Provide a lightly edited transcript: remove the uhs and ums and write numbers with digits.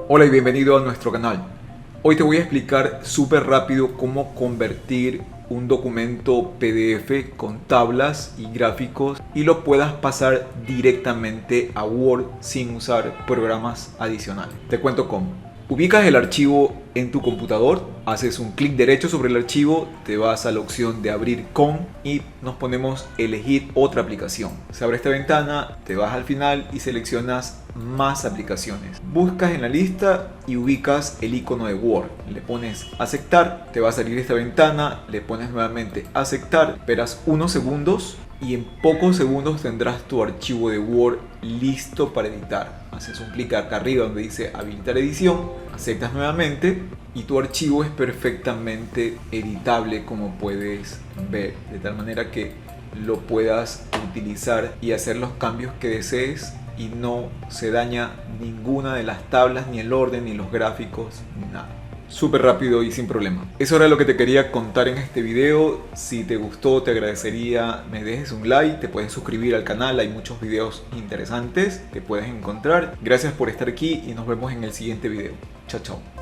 Hola y bienvenido a nuestro canal. Hoy te voy a explicar súper rápido cómo convertir un documento PDF con tablas y gráficos y lo puedas pasar directamente a Word sin usar programas adicionales. Te cuento cómo. Ubicas el archivo en tu computador, haces un clic derecho sobre el archivo, te vas a la opción de abrir con y nos ponemos elegir otra aplicación. Se abre esta ventana, te vas al final y seleccionas más aplicaciones. Buscas en la lista y ubicas el icono de Word. Le pones aceptar, te va a salir esta ventana, le pones nuevamente aceptar, esperas unos segundos y en pocos segundos tendrás tu archivo de Word listo para editar. Haces un clic acá arriba donde dice habilitar edición, aceptas nuevamente y tu archivo es perfectamente editable, como puedes ver, de tal manera que lo puedas utilizar y hacer los cambios que desees y no se daña ninguna de las tablas, ni el orden, ni los gráficos, ni nada. Súper rápido y sin problema. Eso era lo que te quería contar en este video. Si te gustó, te agradecería me dejes un like, te puedes suscribir al canal, hay muchos videos interesantes que puedes encontrar. Gracias por estar aquí y nos vemos en el siguiente video. Chao, chao.